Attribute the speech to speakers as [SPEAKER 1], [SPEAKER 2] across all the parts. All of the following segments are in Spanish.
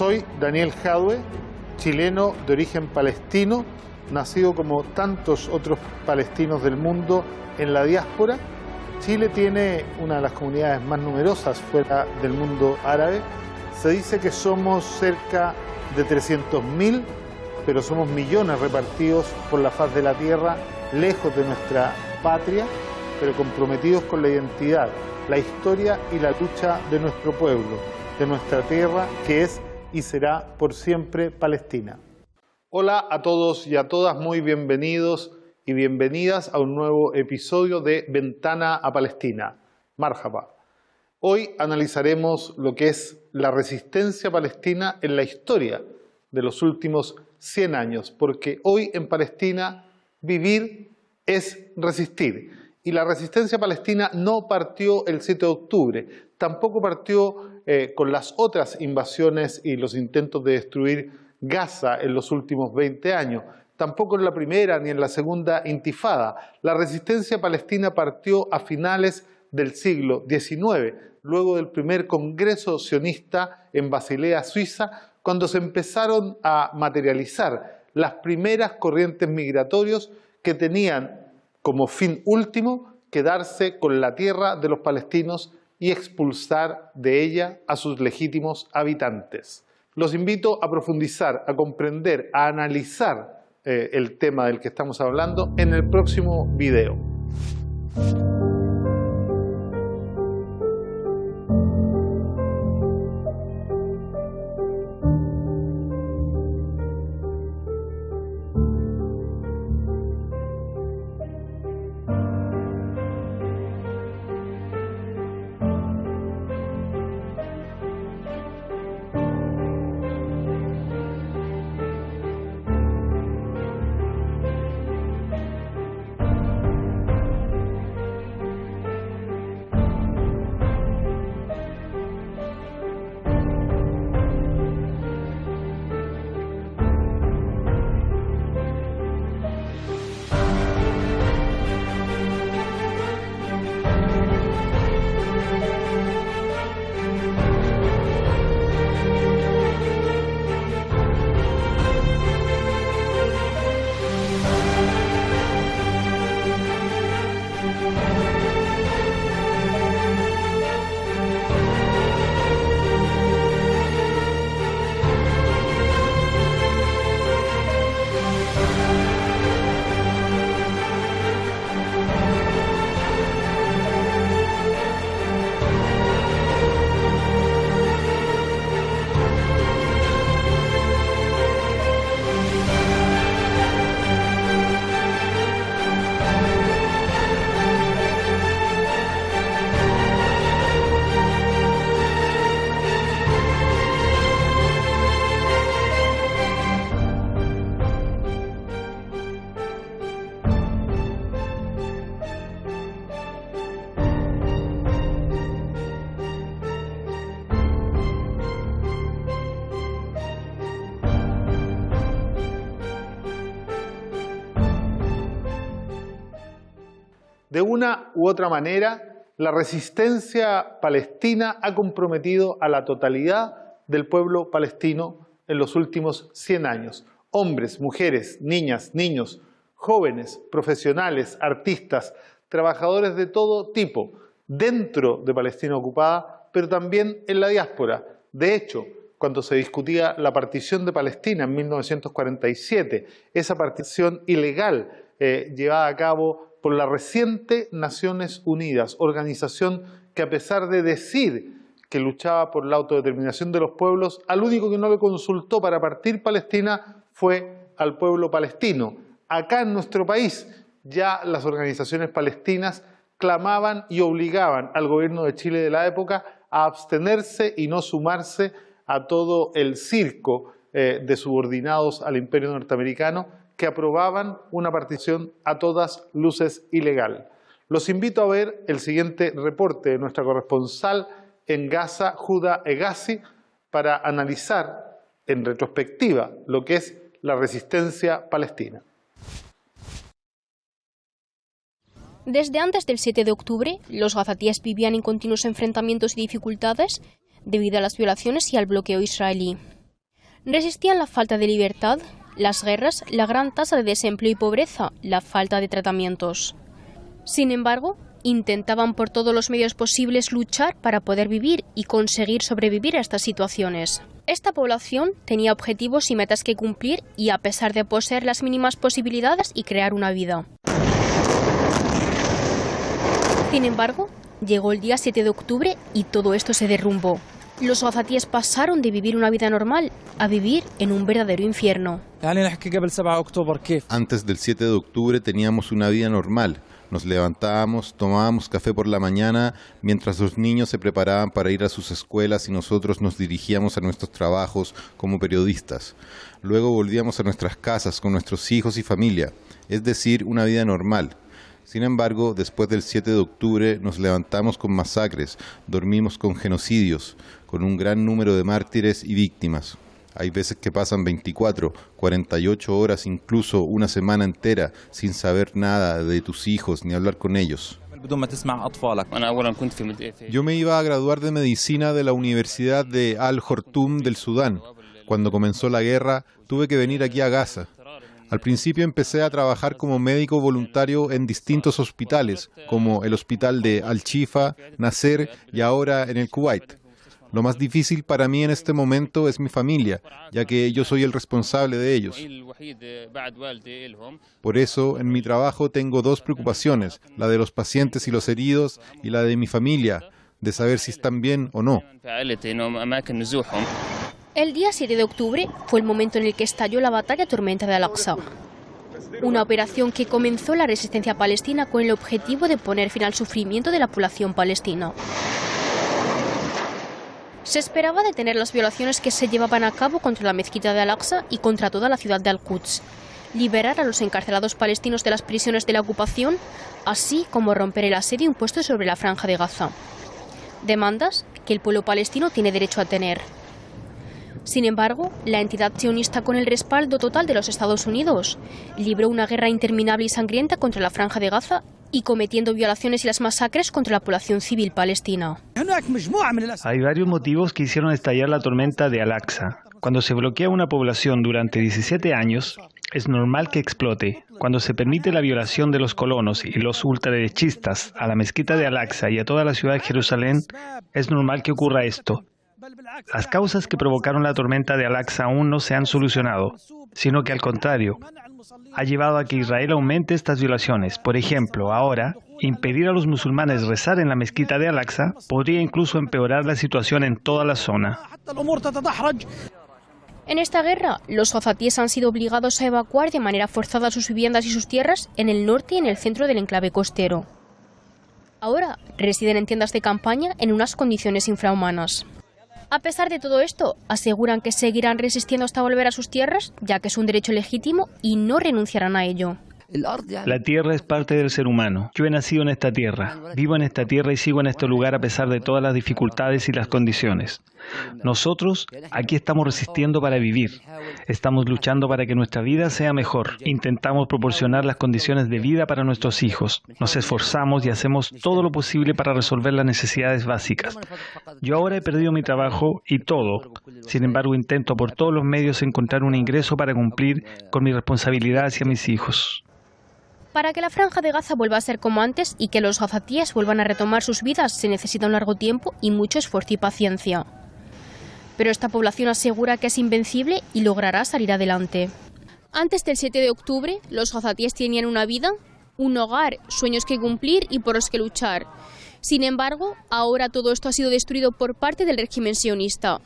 [SPEAKER 1] Soy Daniel Jadwe, chileno de origen palestino, nacido como tantos otros palestinos del mundo en la diáspora. Chile tiene una de las comunidades más numerosas fuera del mundo árabe. Se dice que somos cerca de 300.000, pero somos millones repartidos por la faz de la tierra, lejos de nuestra patria, pero comprometidos con la identidad, la historia y la lucha de nuestro pueblo, de nuestra tierra, que es y será por siempre Palestina. Hola a todos y a todas, muy bienvenidos y bienvenidas a un nuevo episodio de Ventana a Palestina. Marhaba. Hoy analizaremos lo que es la resistencia palestina en la historia de los últimos 100 años, porque hoy en Palestina vivir es resistir. Y la resistencia palestina no partió el 7 de octubre, tampoco partió con las otras invasiones y los intentos de destruir Gaza en los últimos 20 años, tampoco en la primera ni en la segunda intifada. La resistencia palestina partió a finales del siglo XIX, luego del primer congreso sionista en Basilea, Suiza, cuando se empezaron a materializar las primeras corrientes migratorias que tenían como fin último quedarse con la tierra de los palestinos y expulsar de ella a sus legítimos habitantes. Los invito a profundizar, a comprender, a analizar el tema del que estamos hablando en el próximo video. De una u otra manera, la resistencia palestina ha comprometido a la totalidad del pueblo palestino en los últimos 100 años. Hombres, mujeres, niñas, niños, jóvenes, profesionales, artistas, trabajadores de todo tipo, dentro de Palestina ocupada, pero también en la diáspora. De hecho, cuando se discutía la partición de Palestina en 1947, esa partición ilegal llevada a cabo por la reciente Naciones Unidas, organización que a pesar de decir que luchaba por la autodeterminación de los pueblos, al único que no le consultó para partir Palestina fue al pueblo palestino. Acá en nuestro país ya las organizaciones palestinas clamaban y obligaban al gobierno de Chile de la época a abstenerse y no sumarse a todo el circo de subordinados al imperio norteamericano que aprobaban una partición a todas luces ilegal. Los invito a ver el siguiente reporte de nuestra corresponsal en Gaza, Huda Hegazi, para analizar en retrospectiva lo que es la resistencia palestina.
[SPEAKER 2] Desde antes del 7 de octubre, los gazatíes vivían en continuos enfrentamientos y dificultades debido a las violaciones y al bloqueo israelí. Resistían la falta de libertad, las guerras, la gran tasa de desempleo y pobreza, la falta de tratamientos. Sin embargo, intentaban por todos los medios posibles luchar para poder vivir y conseguir sobrevivir a estas situaciones. Esta población tenía objetivos y metas que cumplir y a pesar de poseer las mínimas posibilidades y crear una vida. Sin embargo, llegó el día 7 de octubre y todo esto se derrumbó. Los gazatíes pasaron de vivir una vida normal a vivir en un verdadero infierno.
[SPEAKER 3] Antes del 7 de octubre teníamos una vida normal. Nos levantábamos, tomábamos café por la mañana mientras los niños se preparaban para ir a sus escuelas y nosotros nos dirigíamos a nuestros trabajos como periodistas. Luego volvíamos a nuestras casas con nuestros hijos y familia, es decir, una vida normal. Sin embargo, después del 7 de octubre nos levantamos con masacres, dormimos con genocidios, con un gran número de mártires y víctimas. Hay veces que pasan 24, 48 horas, incluso una semana entera, sin saber nada de tus hijos ni hablar con ellos. Yo me iba a graduar de medicina de la Universidad de Al-Jortum del Sudán. Cuando comenzó la guerra, tuve que venir aquí a Gaza. Al principio empecé a trabajar como médico voluntario en distintos hospitales, como el hospital de Al-Shifa, Nasser y ahora en el Kuwait. Lo más difícil para mí en este momento es mi familia, ya que yo soy el responsable de ellos. Por eso, en mi trabajo tengo dos preocupaciones, la de los pacientes y los heridos y la de mi familia, de saber si están bien o no.
[SPEAKER 2] El día 7 de octubre fue el momento en el que estalló la batalla Tormenta de Al-Aqsa. Una operación que comenzó la resistencia palestina con el objetivo de poner fin al sufrimiento de la población palestina. Se esperaba detener las violaciones que se llevaban a cabo contra la mezquita de Al-Aqsa y contra toda la ciudad de Al-Quds, liberar a los encarcelados palestinos de las prisiones de la ocupación, así como romper el asedio impuesto sobre la franja de Gaza. Demandas que el pueblo palestino tiene derecho a tener. Sin embargo, la entidad sionista, con el respaldo total de los Estados Unidos, libró una guerra interminable y sangrienta contra la franja de Gaza y cometiendo violaciones y las masacres contra la población civil palestina.
[SPEAKER 4] Hay varios motivos que hicieron estallar la tormenta de Al-Aqsa. Cuando se bloquea una población durante 17 años, es normal que explote. Cuando se permite la violación de los colonos y los ultraderechistas a la mezquita de Al-Aqsa y a toda la ciudad de Jerusalén, es normal que ocurra esto. Las causas que provocaron la tormenta de Al-Aqsa aún no se han solucionado, sino que al contrario, ha llevado a que Israel aumente estas violaciones. Por ejemplo, ahora, impedir a los musulmanes rezar en la mezquita de Al-Aqsa podría incluso empeorar la situación en toda la zona.
[SPEAKER 2] En esta guerra, los gazatíes han sido obligados a evacuar de manera forzada sus viviendas y sus tierras en el norte y en el centro del enclave costero. Ahora residen en tiendas de campaña en unas condiciones infrahumanas. A pesar de todo esto, aseguran que seguirán resistiendo hasta volver a sus tierras, ya que es un derecho legítimo y no renunciarán a ello.
[SPEAKER 4] La tierra es parte del ser humano. Yo he nacido en esta tierra, vivo en esta tierra y sigo en este lugar a pesar de todas las dificultades y las condiciones. Nosotros aquí estamos resistiendo para vivir. Estamos luchando para que nuestra vida sea mejor. Intentamos proporcionar las condiciones de vida para nuestros hijos. Nos esforzamos y hacemos todo lo posible para resolver las necesidades básicas. Yo ahora he perdido mi trabajo y todo. Sin embargo, intento por todos los medios encontrar un ingreso para cumplir con mi responsabilidad hacia mis hijos.
[SPEAKER 2] Para que la franja de Gaza vuelva a ser como antes y que los gazatíes vuelvan a retomar sus vidas se necesita un largo tiempo y mucho esfuerzo y paciencia. Pero esta población asegura que es invencible y logrará salir adelante. Antes del 7 de octubre, los gazatíes tenían una vida, un hogar, sueños que cumplir y por los que luchar. Sin embargo, ahora todo esto ha sido destruido por parte del régimen sionista.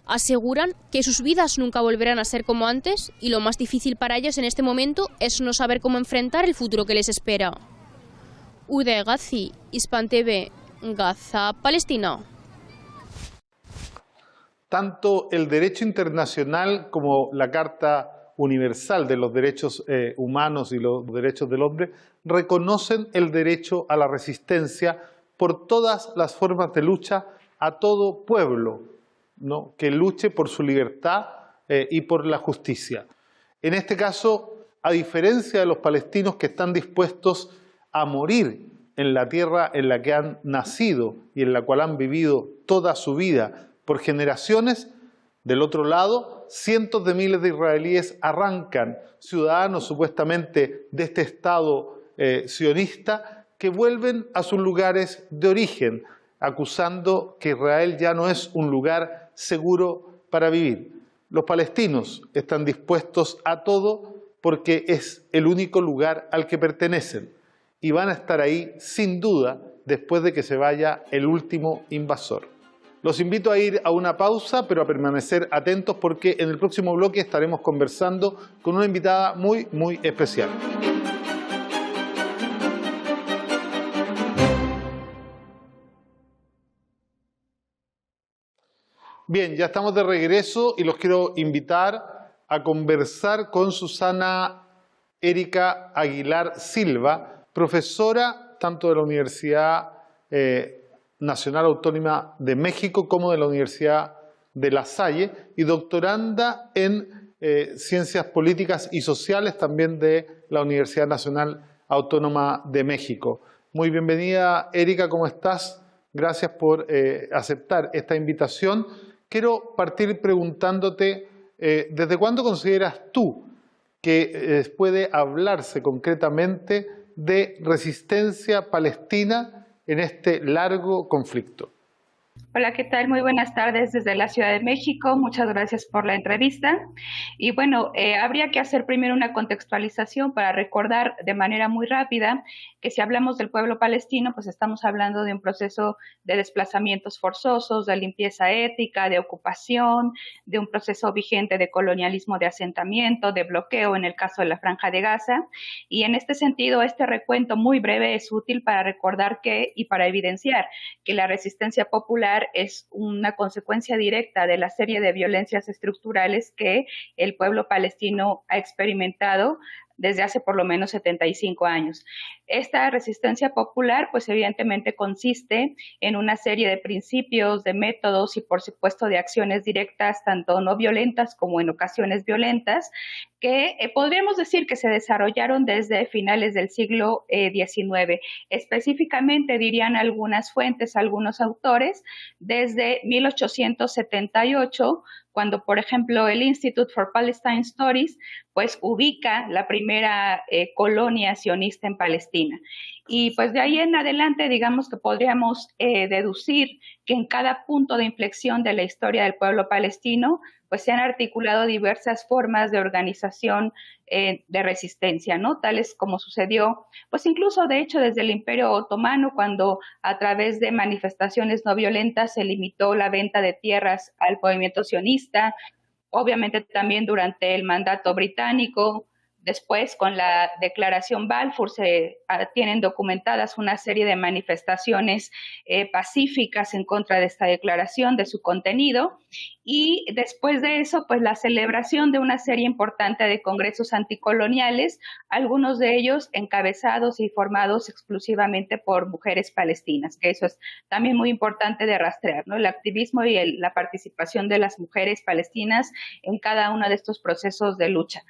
[SPEAKER 2] Aseguran que sus vidas nunca volverán a ser como antes y lo más difícil para ellos en este momento es no saber cómo enfrentar el futuro que les espera. Uday Ghazi, Hispan TV, Gaza, Palestina.
[SPEAKER 1] Tanto el derecho internacional como la Carta Universal de los Derechos Humanos y los Derechos del Hombre reconocen el derecho a la resistencia por todas las formas de lucha a todo pueblo, ¿no?, que luche por su libertad y por la justicia. En este caso, a diferencia de los palestinos que están dispuestos a morir en la tierra en la que han nacido y en la cual han vivido toda su vida por generaciones, Del otro lado, cientos de miles de israelíes arrancan, ciudadanos supuestamente de este Estado sionista, que vuelven a sus lugares de origen, acusando que Israel ya no es un lugar seguro para vivir. Los palestinos están dispuestos a todo porque es el único lugar al que pertenecen y van a estar ahí sin duda después de que se vaya el último invasor. Los invito a ir a una pausa, pero a permanecer atentos porque en el próximo bloque estaremos conversando con una invitada muy, muy especial. Bien, ya estamos de regreso y los quiero invitar a conversar con Susana Erika Aguilar Silva, profesora tanto de la Universidad Nacional Autónoma de México como de la Universidad de La Salle y doctoranda en Ciencias Políticas y Sociales también de la Universidad Nacional Autónoma de México. Muy bienvenida, Erika, ¿cómo estás? Gracias por aceptar esta invitación. Quiero partir preguntándote, ¿desde cuándo consideras tú que puede hablarse concretamente de resistencia palestina en este largo conflicto?
[SPEAKER 5] Hola, ¿qué tal? Muy buenas tardes desde la Ciudad de México. Muchas gracias por la entrevista. Y bueno, habría que hacer primero una contextualización para recordar de manera muy rápida que si hablamos del pueblo palestino, pues estamos hablando de un proceso de desplazamientos forzosos, de limpieza étnica, de ocupación, de un proceso vigente de colonialismo de asentamiento, de bloqueo en el caso de la Franja de Gaza. Y en este sentido, este recuento muy breve es útil para recordar que y para evidenciar que la resistencia popular es una consecuencia directa de la serie de violencias estructurales que el pueblo palestino ha experimentado desde hace por lo menos 75 años. Esta resistencia popular, pues evidentemente consiste en una serie de principios, de métodos y por supuesto de acciones directas, tanto no violentas como en ocasiones violentas, que podríamos decir que se desarrollaron desde finales del siglo XIX. Específicamente, dirían algunas fuentes, algunos autores, desde 1878, cuando, por ejemplo, el Institute for Palestine Studies, pues ubica la primera colonia sionista en Palestina. Y pues de ahí en adelante, digamos que podríamos deducir que en cada punto de inflexión de la historia del pueblo palestino, pues se han articulado diversas formas de organización de resistencia, ¿no? Tales como sucedió, pues incluso de hecho desde el Imperio Otomano, cuando a través de manifestaciones no violentas se limitó la venta de tierras al movimiento sionista, obviamente también durante el mandato británico. Después, con la declaración Balfour, se tienen documentadas una serie de manifestaciones pacíficas en contra de esta declaración, de su contenido. Y después de eso, pues la celebración de una serie importante de congresos anticoloniales, algunos de ellos encabezados y formados exclusivamente por mujeres palestinas, que eso es también muy importante de rastrear, ¿no? El activismo y la participación de las mujeres palestinas en cada uno de estos procesos de lucha.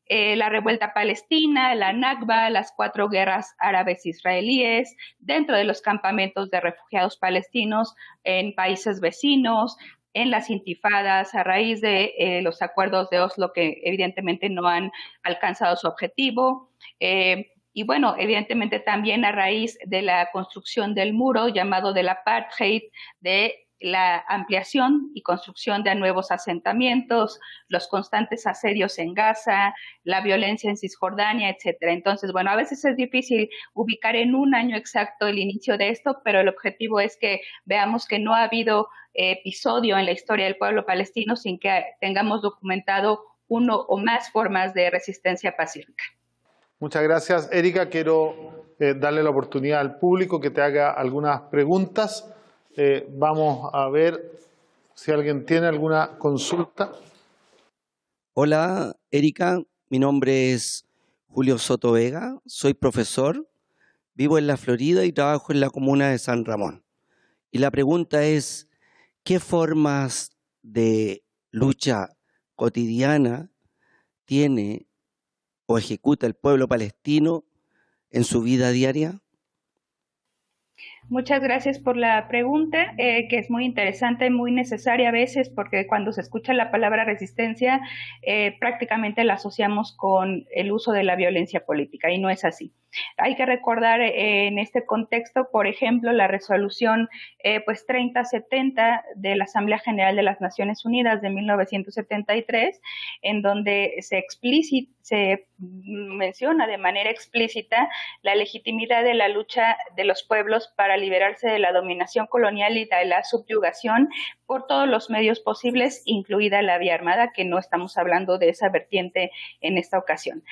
[SPEAKER 5] La revuelta palestina, la Nakba, las 4 guerras árabes israelíes, dentro de los campamentos de refugiados palestinos en países vecinos, en las intifadas a raíz de los acuerdos de Oslo que evidentemente no han alcanzado su objetivo. Y bueno, evidentemente también a raíz de la construcción del muro llamado del apartheid, de la ampliación y construcción de nuevos asentamientos, los constantes asedios en Gaza, la violencia en Cisjordania, etcétera. Entonces, bueno, a veces es difícil ubicar en un año exacto el inicio de esto, pero el objetivo es que veamos que no ha habido episodio en la historia del pueblo palestino sin que tengamos documentado uno o más formas de resistencia pacífica.
[SPEAKER 1] Muchas gracias, Erika. Quiero darle la oportunidad al público que te haga algunas preguntas. Vamos a ver si alguien tiene alguna consulta.
[SPEAKER 6] Hola, Erika. Mi nombre es Julio Soto Vega. Soy profesor, vivo en la Florida y trabajo en la comuna de San Ramón. Y la pregunta es, ¿qué formas de lucha cotidiana tiene o ejecuta el pueblo palestino en su vida diaria?
[SPEAKER 5] Muchas gracias por la pregunta, que es muy interesante y muy necesaria a veces, porque cuando se escucha la palabra resistencia, prácticamente la asociamos con el uso de la violencia política, y no es así. Hay que recordar en este contexto, por ejemplo, la resolución 3070 de la Asamblea General de las Naciones Unidas de 1973, en donde se menciona de manera explícita la legitimidad de la lucha de los pueblos para liberarse de la dominación colonial y de la subyugación por todos los medios posibles, incluida la vía armada, que no estamos hablando de esa vertiente en esta ocasión.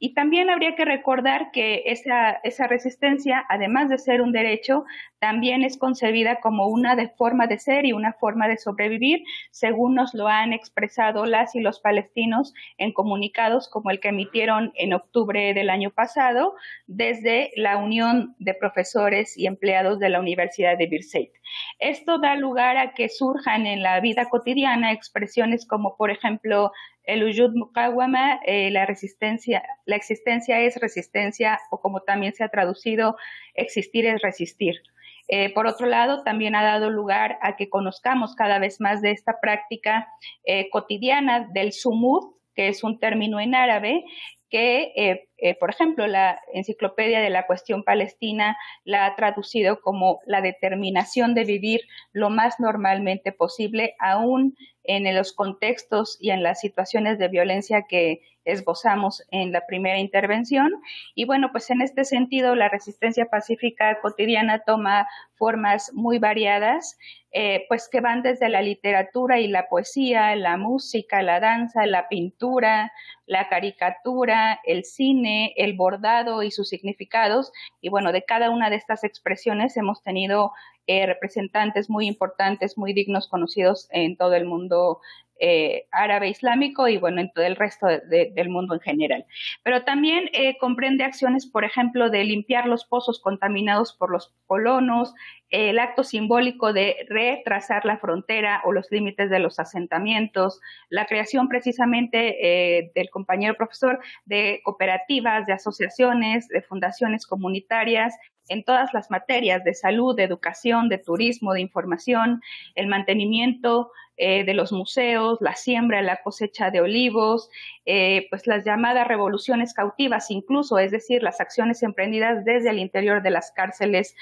[SPEAKER 5] Y también habría que recordar que esa resistencia, además de ser un derecho, también es concebida como una forma de ser y una forma de sobrevivir, según nos lo han expresado las y los palestinos en comunicados como el que emitieron en octubre del año pasado desde la Unión de Profesores y Empleados de la Universidad de Birzeit. Esto da lugar a que surjan en la vida cotidiana expresiones como, por ejemplo, el wujud muqawama, la existencia es resistencia, o como también se ha traducido, existir es resistir. Por otro lado, también ha dado lugar a que conozcamos cada vez más de esta práctica cotidiana del sumud, que es un término en árabe, que, por ejemplo, la Enciclopedia de la Cuestión Palestina la ha traducido como la determinación de vivir lo más normalmente posible, aún en los contextos y en las situaciones de violencia que esbozamos en la primera intervención. Y bueno, pues en este sentido, la resistencia pacífica cotidiana toma formas muy variadas, pues que van desde la literatura y la poesía, la música, la danza, la pintura, la caricatura, el cine, el bordado y sus significados. Y bueno, de cada una de estas expresiones hemos tenido representantes muy importantes, muy dignos, conocidos en todo el mundo árabe islámico y bueno, en todo el resto del mundo en general. Pero también comprende acciones, por ejemplo, de limpiar los pozos contaminados por los colonos, el acto simbólico de retrazar la frontera o los límites de los asentamientos, la creación precisamente del compañero profesor de cooperativas, de asociaciones, de fundaciones comunitarias en todas las materias de salud, de educación, de turismo, de información, el mantenimiento de los museos, la siembra, la cosecha de olivos, pues las llamadas revoluciones cautivas incluso, es decir, las acciones emprendidas desde el interior de las cárceles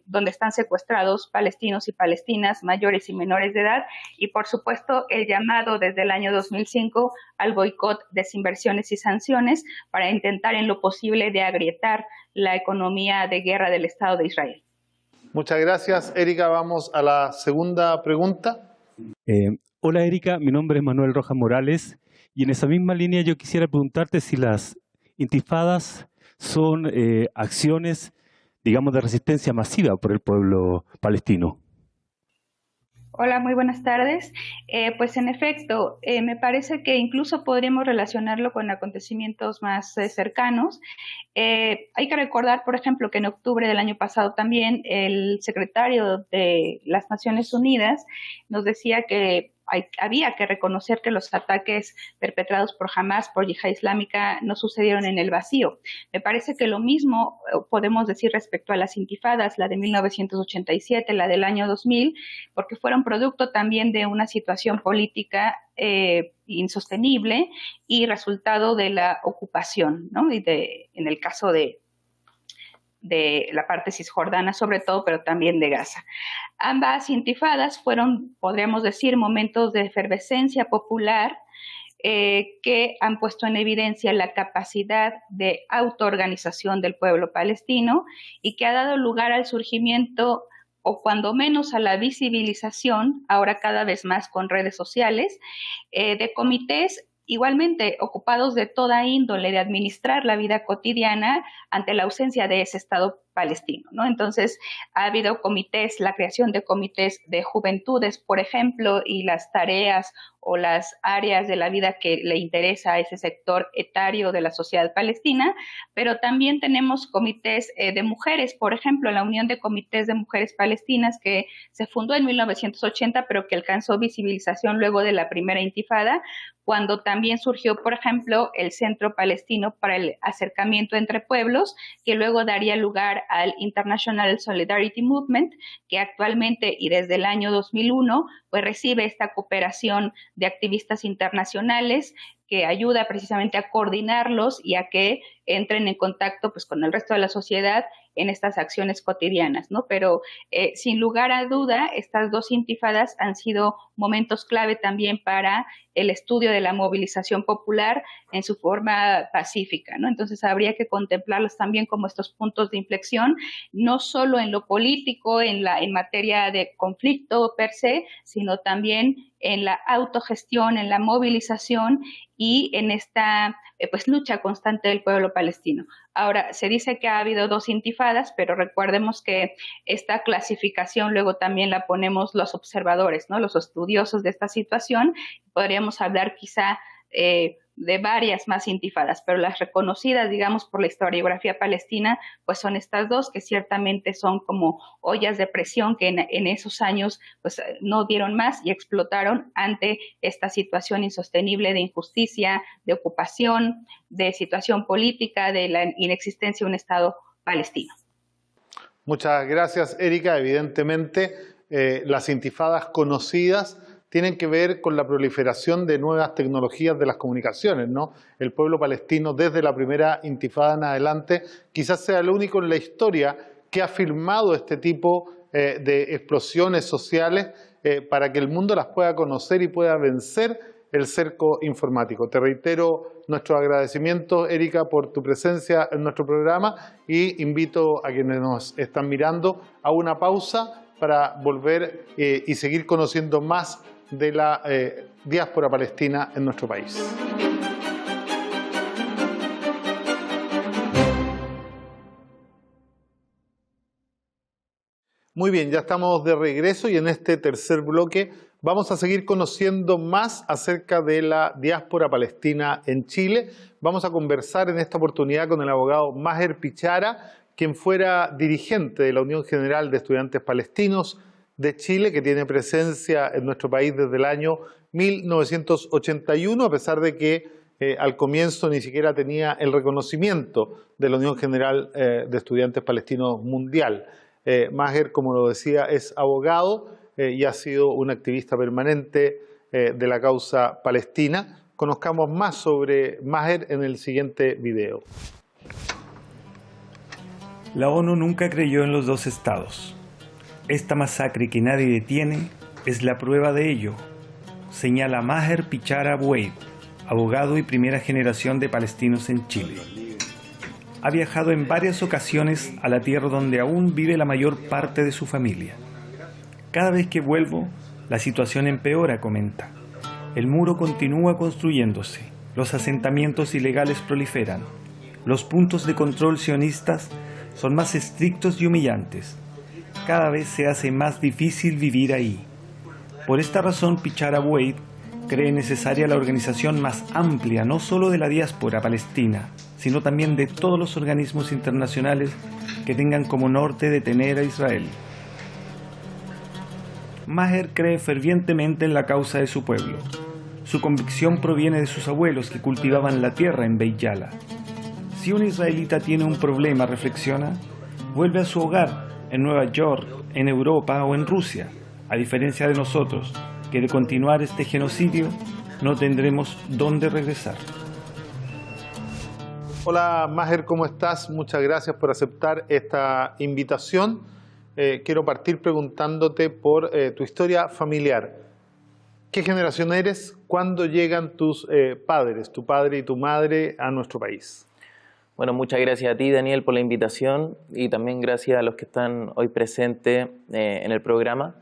[SPEAKER 5] donde están secuestrados palestinos y palestinas mayores y menores de edad, y por supuesto el llamado desde el año 2005 al boicot, desinversiones y sanciones para intentar en lo posible de agrietar la economía de guerra del Estado de Israel.
[SPEAKER 1] Muchas gracias, Erika. Vamos a la segunda pregunta.
[SPEAKER 7] Hola Erika, mi nombre es Manuel Rojas Morales y en esa misma línea yo quisiera preguntarte si las intifadas son acciones, digamos, de resistencia masiva por el pueblo palestino.
[SPEAKER 5] Hola, muy buenas tardes. Pues en efecto, me parece que incluso podríamos relacionarlo con acontecimientos más cercanos. Hay que recordar, por ejemplo, que en octubre del año pasado también el secretario de las Naciones Unidas nos decía que había que reconocer que los ataques perpetrados por Hamás, por Yihad Islámica, no sucedieron en el vacío. Me parece que lo mismo podemos decir respecto a las intifadas, la de 1987, la del año 2000, porque fueron producto también de una situación política insostenible y resultado de la ocupación, ¿no? Y en el caso de la parte cisjordana sobre todo, pero también de Gaza. Ambas intifadas fueron, podríamos decir, momentos de efervescencia popular que han puesto en evidencia la capacidad de autoorganización del pueblo palestino y que ha dado lugar al surgimiento o cuando menos a la visibilización, ahora cada vez más con redes sociales, de comités igualmente ocupados de toda índole de administrar la vida cotidiana ante la ausencia de ese Estado palestino, ¿no? Entonces, ha habido comités, la creación de comités de juventudes, por ejemplo, y las tareas o las áreas de la vida que le interesa a ese sector etario de la sociedad palestina, pero también tenemos comités de mujeres, por ejemplo, la Unión de Comités de Mujeres Palestinas, que se fundó en 1980, pero que alcanzó visibilización luego de la primera intifada, cuando también surgió, por ejemplo, el Centro Palestino para el Acercamiento entre Pueblos, que luego daría lugar similar al International Solidarity Movement, que actualmente y desde el año 2001 pues recibe esta cooperación de activistas internacionales que ayuda precisamente a coordinarlos y a que entren en contacto pues con el resto de la sociedad en estas acciones cotidianas, ¿no? Pero sin lugar a duda, estas dos intifadas han sido momentos clave también para el estudio de la movilización popular en su forma pacífica, ¿no? Entonces habría que contemplarlos también como estos puntos de inflexión, no solo en lo político, en materia de conflicto per se, sino también en la autogestión, en la movilización y en esta pues lucha constante del pueblo palestino. Ahora, se dice que ha habido dos intifadas, pero recordemos que esta clasificación luego también la ponemos los observadores, ¿no? Los estudiosos de esta situación. Podríamos hablar quizá de varias más intifadas, pero las reconocidas, digamos, por la historiografía palestina, pues son estas dos, que ciertamente son como ollas de presión que en esos años pues no dieron más y explotaron ante esta situación insostenible de injusticia, de ocupación, de situación política, de la inexistencia de un Estado palestino.
[SPEAKER 1] Muchas gracias, Erika. Evidentemente, las intifadas conocidas tienen que ver con la proliferación de nuevas tecnologías de las comunicaciones, ¿no? El pueblo palestino, desde la primera intifada en adelante, quizás sea el único en la historia que ha firmado este tipo de explosiones sociales para que el mundo las pueda conocer y pueda vencer el cerco informático. Te reitero nuestro agradecimiento, Erika, por tu presencia en nuestro programa y invito a quienes nos están mirando a una pausa para volver y seguir conociendo más de la diáspora palestina en nuestro país. Muy bien, ya estamos de regreso y en este tercer bloque vamos a seguir conociendo más acerca de la diáspora palestina en Chile. Vamos a conversar en esta oportunidad con el abogado Maher Pichara, quien fuera dirigente de la Unión General de Estudiantes Palestinos de Chile, que tiene presencia en nuestro país desde el año 1981, a pesar de que al comienzo ni siquiera tenía el reconocimiento de la Unión General de Estudiantes Palestinos Mundial. Maher, como lo decía, es abogado y ha sido un activista permanente de la causa palestina. Conozcamos más sobre Maher en el siguiente video.
[SPEAKER 8] La ONU nunca creyó en los dos estados. Esta masacre que nadie detiene es la prueba de ello, señala Maher Pichara Bueid, abogado y primera generación de palestinos en Chile. Ha viajado en varias ocasiones a la tierra donde aún vive la mayor parte de su familia. Cada vez que vuelvo, la situación empeora, comenta. El muro continúa construyéndose, los asentamientos ilegales proliferan, los puntos de control sionistas son más estrictos y humillantes. Cada vez se hace más difícil vivir ahí. Por esta razón, Pichara Bueid cree necesaria la organización más amplia, no solo de la diáspora palestina, sino también de todos los organismos internacionales que tengan como norte detener a Israel. Maher cree fervientemente en la causa de su pueblo. Su convicción proviene de sus abuelos que cultivaban la tierra en Beit Yala. Si un israelita tiene un problema, reflexiona, vuelve a su hogar, en Nueva York, en Europa o en Rusia, a diferencia de nosotros, que de continuar este genocidio no tendremos dónde regresar.
[SPEAKER 1] Hola Maher, ¿cómo estás? Muchas gracias por aceptar esta invitación. Quiero partir preguntándote por tu historia familiar. ¿Qué generación eres? ¿Cuándo llegan tus padres, tu padre y tu madre, a nuestro país?
[SPEAKER 9] Bueno, muchas gracias a ti, Daniel, por la invitación y también gracias a los que están hoy presentes en el programa.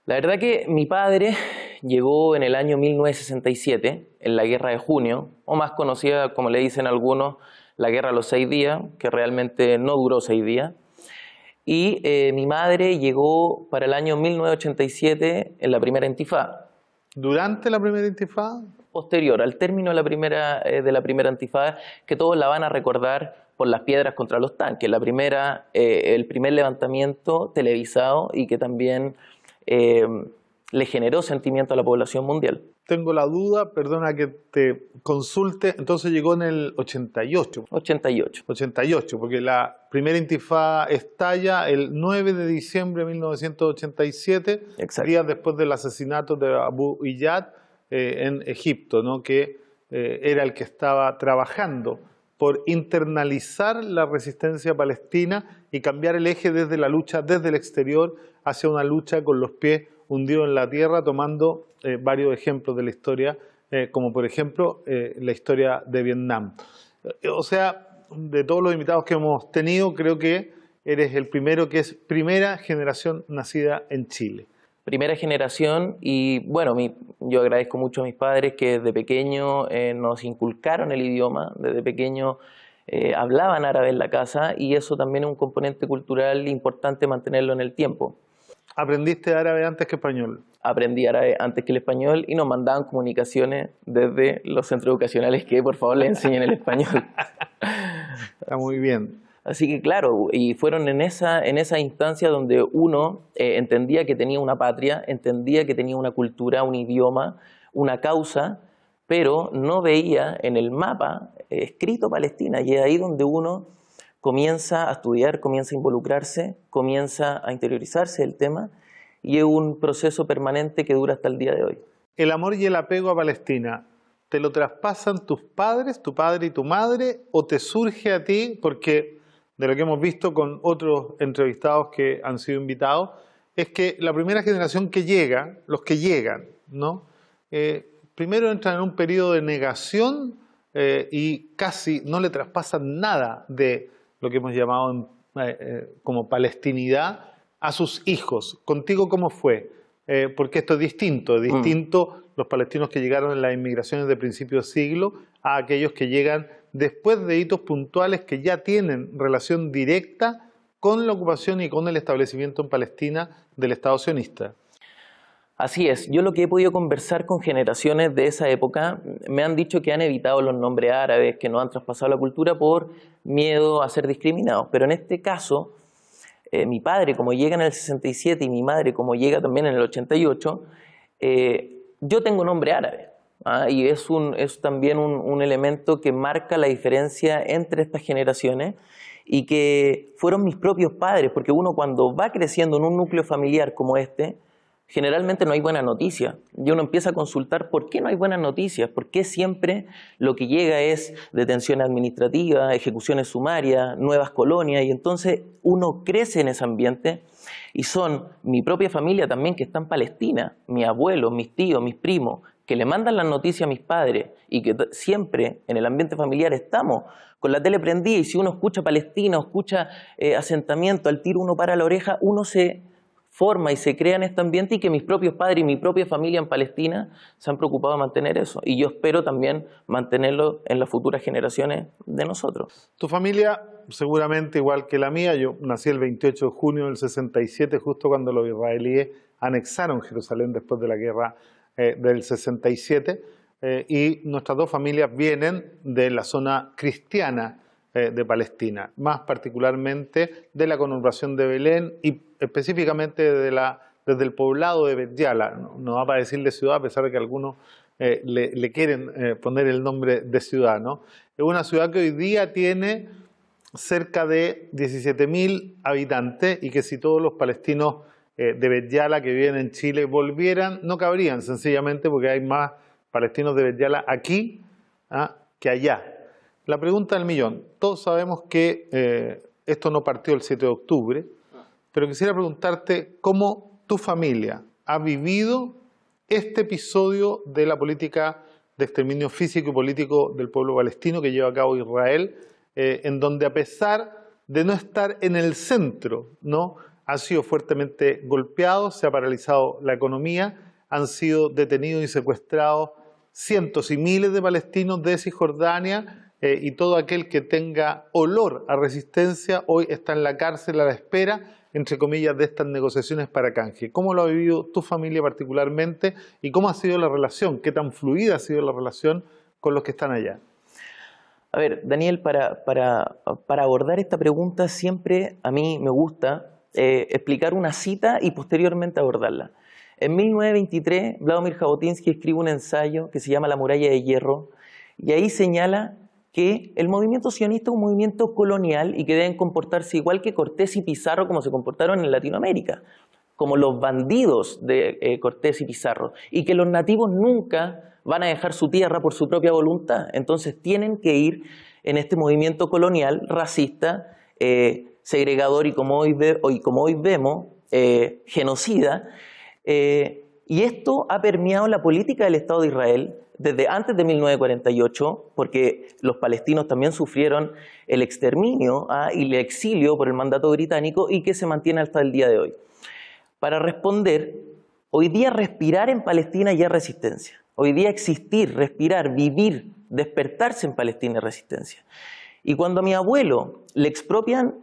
[SPEAKER 9] La verdad que mi padre llegó en el año 1967, en la Guerra de Junio, o más conocida, como le dicen algunos, la Guerra de los 6 días, que realmente no duró 6 días. Y mi madre llegó para el año 1987 en la primera intifada.
[SPEAKER 1] ¿Durante la primera intifada?
[SPEAKER 9] Posterior, al término de la primera intifada, que todos la van a recordar por las piedras contra los tanques, el primer levantamiento televisado y que también le generó sentimiento a la población mundial.
[SPEAKER 1] Tengo la duda, perdona que te consulte, entonces llegó en el 88. 88, porque la primera intifada estalla el 9 de diciembre de 1987, días después del asesinato de Abu Iyad en Egipto, ¿no? Que era el que estaba trabajando por internalizar la resistencia palestina y cambiar el eje desde la lucha desde el exterior hacia una lucha con los pies hundidos en la tierra, tomando varios ejemplos de la historia, como por ejemplo la historia de Vietnam. O sea, de todos los invitados que hemos tenido, creo que eres el primero que es primera generación nacida en Chile.
[SPEAKER 9] Primera generación, y bueno, yo agradezco mucho a mis padres que desde pequeño nos inculcaron el idioma, desde pequeño hablaban árabe en la casa, y eso también es un componente cultural importante mantenerlo en el tiempo.
[SPEAKER 1] ¿Aprendiste árabe antes que español?
[SPEAKER 9] Aprendí árabe antes que el español y nos mandaban comunicaciones desde los centros educacionales que por favor le enseñen el español.
[SPEAKER 1] Está muy bien.
[SPEAKER 9] Así que claro, y fueron en esa instancia donde uno entendía que tenía una patria, entendía que tenía una cultura, un idioma, una causa, pero no veía en el mapa escrito Palestina, y es ahí donde uno comienza a estudiar, comienza a involucrarse, comienza a interiorizarse del tema, y es un proceso permanente que dura hasta el día de hoy.
[SPEAKER 1] El amor y el apego a Palestina, ¿te lo traspasan tus padres, tu padre y tu madre, o te surge a ti? Porque de lo que hemos visto con otros entrevistados que han sido invitados, es que la primera generación que llega, los que llegan, ¿no? Primero entran en un periodo de negación y casi no le traspasan nada de lo que hemos llamado como palestinidad a sus hijos. ¿Contigo cómo fue? Porque esto es distinto los palestinos que llegaron en las inmigraciones de principios de siglo a aquellos que llegan después de hitos puntuales que ya tienen relación directa con la ocupación y con el establecimiento en Palestina del Estado sionista.
[SPEAKER 9] Así es, yo lo que he podido conversar con generaciones de esa época me han dicho que han evitado los nombres árabes, que no han traspasado la cultura por miedo a ser discriminados, pero en este caso mi padre como llega en el 67 y mi madre como llega también en el 88, yo tengo nombre árabe. Y es también un elemento que marca la diferencia entre estas generaciones y que fueron mis propios padres, porque uno cuando va creciendo en un núcleo familiar como este, generalmente no hay buenas noticias. Y uno empieza a consultar por qué no hay buenas noticias, por qué siempre lo que llega es detención administrativa, ejecuciones sumarias, nuevas colonias, y entonces uno crece en ese ambiente. Y son mi propia familia también que está en Palestina, mis abuelos, mis tíos, mis primos, que le mandan las noticias a mis padres y que siempre en el ambiente familiar estamos con la tele prendida, y si uno escucha Palestina o escucha asentamiento, al tiro uno para la oreja, uno se forma y se crea en este ambiente, y que mis propios padres y mi propia familia en Palestina se han preocupado de mantener eso, y yo espero también mantenerlo en las futuras generaciones de nosotros.
[SPEAKER 1] Tu familia seguramente igual que la mía, yo nací el 28 de junio del 67, justo cuando los israelíes anexaron Jerusalén después de la guerra del 67, y nuestras dos familias vienen de la zona cristiana de Palestina, más particularmente de la conurbación de Belén y específicamente desde el poblado de Bet Yala. No va a decirle ciudad, a pesar de que algunos le quieren poner el nombre de ciudad, ¿no? Es una ciudad que hoy día tiene cerca de 17.000 habitantes, y que si todos los palestinos de Bet Yala que viven en Chile volvieran, no cabrían, sencillamente porque hay más palestinos de Bet Yala aquí que allá. La pregunta del millón. Todos sabemos que esto no partió el 7 de octubre, pero quisiera preguntarte cómo tu familia ha vivido este episodio de la política de exterminio físico y político del pueblo palestino que lleva a cabo Israel, en donde a pesar de no estar en el centro, ¿no?, ha sido fuertemente golpeado, se ha paralizado la economía, han sido detenidos y secuestrados cientos y miles de palestinos de Cisjordania, y todo aquel que tenga olor a resistencia hoy está en la cárcel a la espera, entre comillas, de estas negociaciones para canje. ¿Cómo lo ha vivido tu familia particularmente y cómo ha sido la relación, qué tan fluida ha sido la relación con los que están allá?
[SPEAKER 9] A ver, Daniel, para abordar esta pregunta siempre a mí me gusta explicar una cita y posteriormente abordarla. En 1923, Vladimir Jabotinsky escribe un ensayo que se llama La muralla de hierro, y ahí señala que el movimiento sionista es un movimiento colonial y que deben comportarse igual que Cortés y Pizarro como se comportaron en Latinoamérica, como los bandidos de Cortés y Pizarro, y que los nativos nunca van a dejar su tierra por su propia voluntad. Entonces tienen que ir en este movimiento colonial, racista, segregador y como hoy vemos, genocida. Y esto ha permeado la política del Estado de Israel desde antes de 1948, porque los palestinos también sufrieron el exterminio y el exilio por el mandato británico y que se mantiene hasta el día de hoy. Para responder, hoy día respirar en Palestina ya es resistencia. Hoy día existir, respirar, vivir, despertarse en Palestina es resistencia. Y cuando a mi abuelo le expropian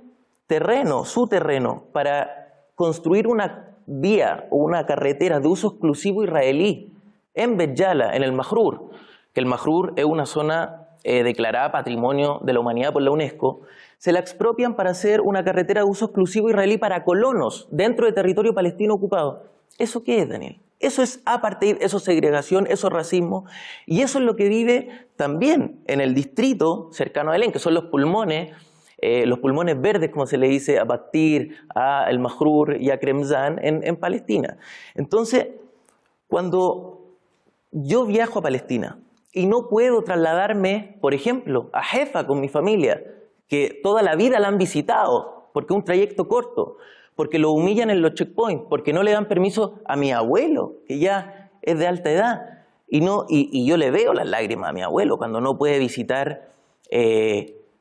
[SPEAKER 9] terreno, su terreno, para construir una vía o una carretera de uso exclusivo israelí en Bet Yala, en el Majrur, que el Majrur es una zona declarada Patrimonio de la Humanidad por la UNESCO, se la expropian para hacer una carretera de uso exclusivo israelí para colonos dentro de territorio palestino ocupado. ¿Eso qué es, Daniel? Eso es apartheid, eso es segregación, eso es racismo, y eso es lo que vive también en el distrito cercano a Belén, que son los pulmones verdes, como se le dice a Batir, a El Majrur y a Kremzan en Palestina. Entonces, cuando yo viajo a Palestina y no puedo trasladarme, por ejemplo, a Haifa con mi familia, que toda la vida la han visitado, porque es un trayecto corto, porque lo humillan en los checkpoints, porque no le dan permiso a mi abuelo, que ya es de alta edad, y yo le veo las lágrimas a mi abuelo cuando no puede visitar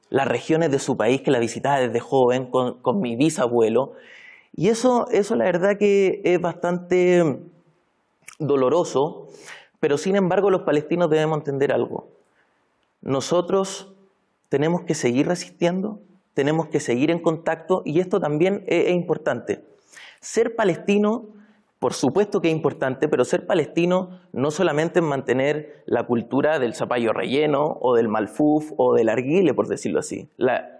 [SPEAKER 9] las regiones de su país que la visitaba desde joven con mi bisabuelo, y eso la verdad que es bastante doloroso, pero sin embargo los palestinos debemos entender algo. Nosotros tenemos que seguir resistiendo, tenemos que seguir en contacto, y esto también es importante. Ser palestino, por supuesto que es importante, pero ser palestino no solamente es mantener la cultura del zapallo relleno o del malfuf o del arguile, por decirlo así.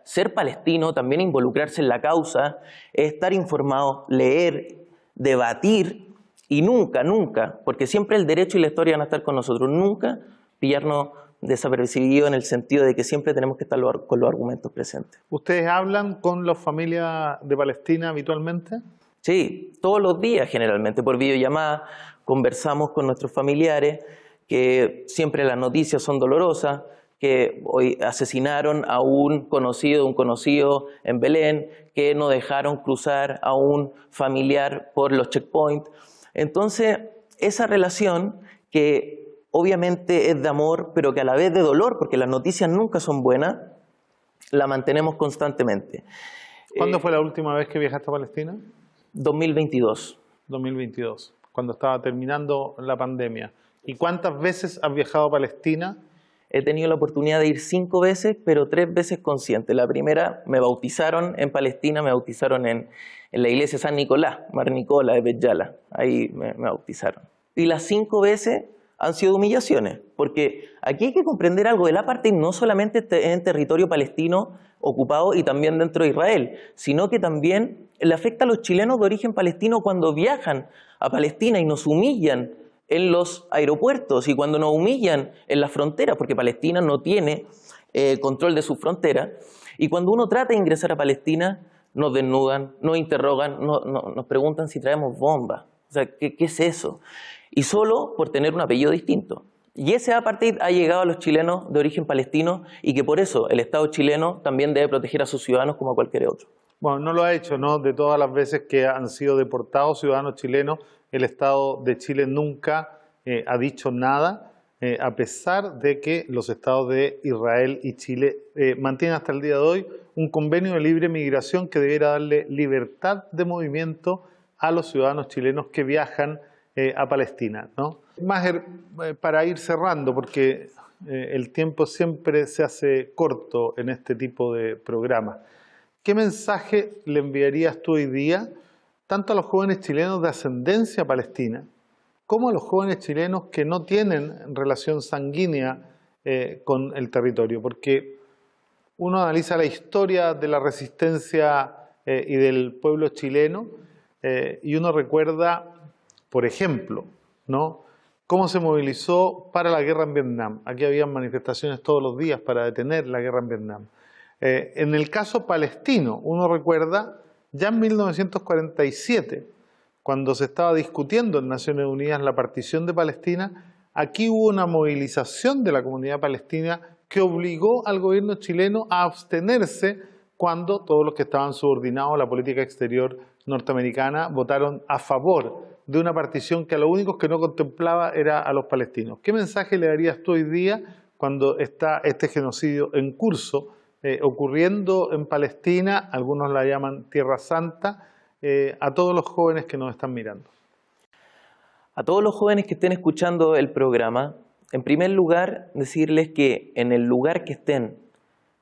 [SPEAKER 9] Ser palestino también es involucrarse en la causa, es estar informado, leer, debatir, y nunca, porque siempre el derecho y la historia van a estar con nosotros, nunca pillarnos desapercibidos en el sentido de que siempre tenemos que estar con los argumentos presentes.
[SPEAKER 1] ¿Ustedes hablan con las familias de Palestina habitualmente?
[SPEAKER 9] Sí, todos los días generalmente, por videollamada, conversamos con nuestros familiares, que siempre las noticias son dolorosas, que hoy asesinaron a un conocido en Belén, que no dejaron cruzar a un familiar por los checkpoints. Entonces, esa relación que obviamente es de amor, pero que a la vez de dolor, porque las noticias nunca son buenas, la mantenemos constantemente.
[SPEAKER 1] ¿Cuándo fue la última vez que viajaste a Palestina?
[SPEAKER 9] 2022.
[SPEAKER 1] 2022, cuando estaba terminando la pandemia. ¿Y cuántas veces has viajado a Palestina?
[SPEAKER 9] He tenido la oportunidad de ir 5 veces, pero 3 veces consciente. La primera, me bautizaron en Palestina, me bautizaron en la iglesia San Nicolás, Mar Nicola de Bet Yala. Ahí me bautizaron. Y las 5 veces han sido humillaciones, porque aquí hay que comprender algo. El apartheid no solamente en territorio palestino ocupado y también dentro de Israel, sino que también le afecta a los chilenos de origen palestino cuando viajan a Palestina y nos humillan en los aeropuertos y cuando nos humillan en las fronteras, porque Palestina no tiene control de sus fronteras, y cuando uno trata de ingresar a Palestina nos desnudan, nos interrogan, nos preguntan si traemos bombas. O sea, ¿qué es eso? Y solo por tener un apellido distinto. Y ese apartheid ha llegado a los chilenos de origen palestino, y que por eso el Estado chileno también debe proteger a sus ciudadanos como a cualquier otro.
[SPEAKER 1] Bueno, no lo ha hecho, ¿no? De todas las veces que han sido deportados ciudadanos chilenos, el Estado de Chile nunca ha dicho nada, a pesar de que los estados de Israel y Chile mantienen hasta el día de hoy un convenio de libre migración que debiera darle libertad de movimiento a los ciudadanos chilenos que viajan a Palestina, ¿no? Maher, para ir cerrando, porque el tiempo siempre se hace corto en este tipo de programas, ¿qué mensaje le enviarías tú hoy día tanto a los jóvenes chilenos de ascendencia palestina como a los jóvenes chilenos que no tienen relación sanguínea con el territorio? Porque uno analiza la historia de la resistencia y del pueblo chileno y uno recuerda, por ejemplo, ¿no? Cómo se movilizó para la guerra en Vietnam. Aquí había manifestaciones todos los días para detener la guerra en Vietnam. En el caso palestino, uno recuerda ya en 1947, cuando se estaba discutiendo en Naciones Unidas la partición de Palestina, aquí hubo una movilización de la comunidad palestina que obligó al gobierno chileno a abstenerse cuando todos los que estaban subordinados a la política exterior norteamericana votaron a favor de una partición que a lo único que no contemplaba era a los palestinos. ¿Qué mensaje le darías tú hoy día cuando está este genocidio en curso, ocurriendo en Palestina, algunos la llaman Tierra Santa, a todos los jóvenes que nos están mirando?
[SPEAKER 9] A todos los jóvenes que estén escuchando el programa, en primer lugar, decirles que en el lugar que estén,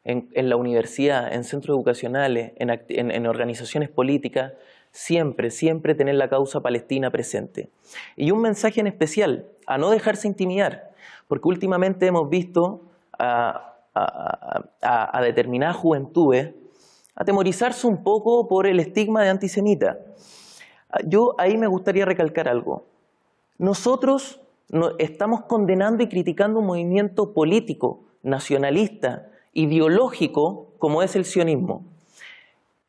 [SPEAKER 9] en la universidad, en centros educacionales, en organizaciones políticas, siempre tener la causa palestina presente. Y un mensaje en especial, a no dejarse intimidar, porque últimamente hemos visto a determinadas juventudes atemorizarse un poco por el estigma de antisemita. Yo ahí me gustaría recalcar algo. Nosotros estamos condenando y criticando un movimiento político, nacionalista, ideológico, como es el sionismo.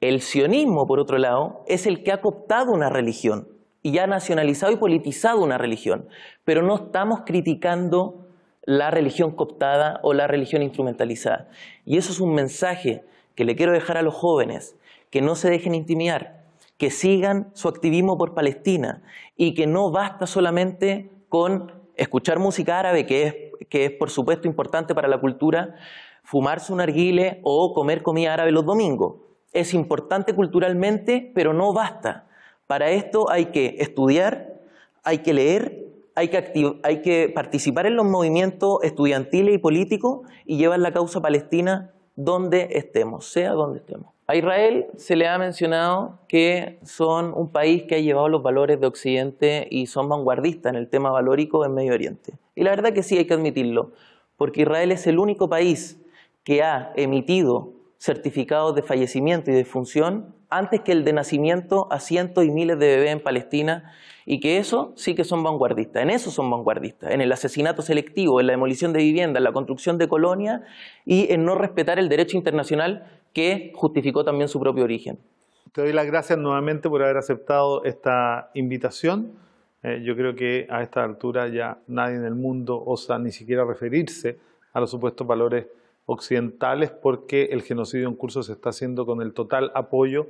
[SPEAKER 9] El sionismo, por otro lado, es el que ha cooptado una religión y ha nacionalizado y politizado una religión, pero no estamos criticando la religión cooptada o la religión instrumentalizada. Y eso es un mensaje que le quiero dejar a los jóvenes, que no se dejen intimidar, que sigan su activismo por Palestina y que no basta solamente con escuchar música árabe, que es por supuesto importante para la cultura, fumarse un narguile o comer comida árabe los domingos. Es importante culturalmente, pero no basta. Para esto hay que estudiar, hay que leer, hay que participar en los movimientos estudiantiles y políticos y llevar la causa palestina donde estemos, sea donde estemos. A Israel se le ha mencionado que son un país que ha llevado los valores de Occidente y son vanguardistas en el tema valórico en Medio Oriente. Y la verdad que sí hay que admitirlo, porque Israel es el único país que ha emitido certificados de fallecimiento y defunción antes que el de nacimiento a cientos y miles de bebés en Palestina, y que eso sí que son vanguardistas, en eso son vanguardistas, en el asesinato selectivo, en la demolición de viviendas, en la construcción de colonias y en no respetar el derecho internacional que justificó también su propio origen.
[SPEAKER 1] Te doy las gracias nuevamente por haber aceptado esta invitación. Yo creo que a esta altura ya nadie en el mundo osa ni siquiera referirse a los supuestos valores occidentales, porque el genocidio en curso se está haciendo con el total apoyo,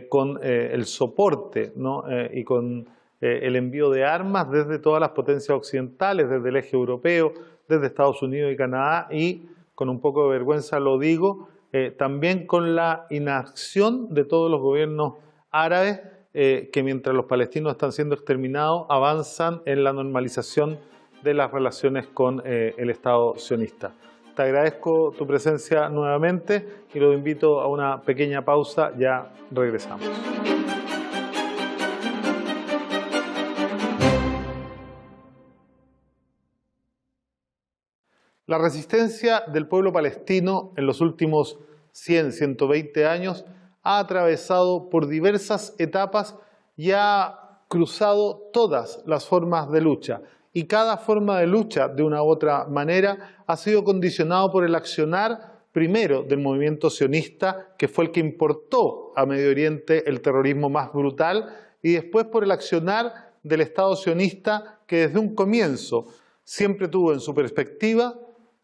[SPEAKER 1] con el soporte, ¿no? Y con el envío de armas desde todas las potencias occidentales, desde el eje europeo, desde Estados Unidos y Canadá, y con un poco de vergüenza lo digo, también con la inacción de todos los gobiernos árabes que mientras los palestinos están siendo exterminados avanzan en la normalización de las relaciones con el Estado sionista. Te agradezco tu presencia nuevamente y lo invito a una pequeña pausa, ya regresamos. La resistencia del pueblo palestino en los últimos 100, 120 años ha atravesado por diversas etapas y ha cruzado todas las formas de lucha. Y cada forma de lucha, de una u otra manera, ha sido condicionado por el accionar primero del movimiento sionista, que fue el que importó a Medio Oriente el terrorismo más brutal, y después por el accionar del Estado sionista, que desde un comienzo siempre tuvo en su perspectiva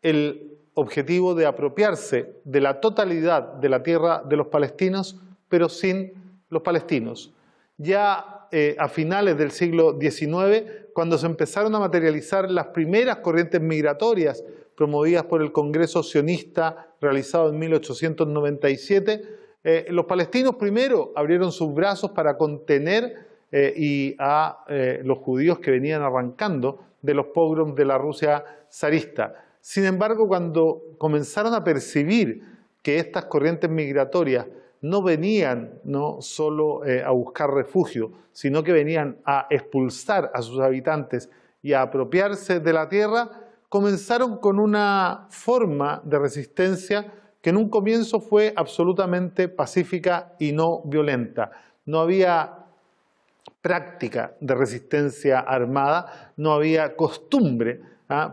[SPEAKER 1] el objetivo de apropiarse de la totalidad de la tierra de los palestinos, pero sin los palestinos. Ya a finales del siglo XIX, cuando se empezaron a materializar las primeras corrientes migratorias promovidas por el Congreso Sionista realizado en 1897, los palestinos primero abrieron sus brazos para contener a los judíos que venían arrancando de los pogroms de la Rusia zarista. Sin embargo, cuando comenzaron a percibir que estas corrientes migratorias no venían no solo a buscar refugio, sino que venían a expulsar a sus habitantes y a apropiarse de la tierra, comenzaron con una forma de resistencia que en un comienzo fue absolutamente pacífica y no violenta. No había práctica de resistencia armada, no había costumbre,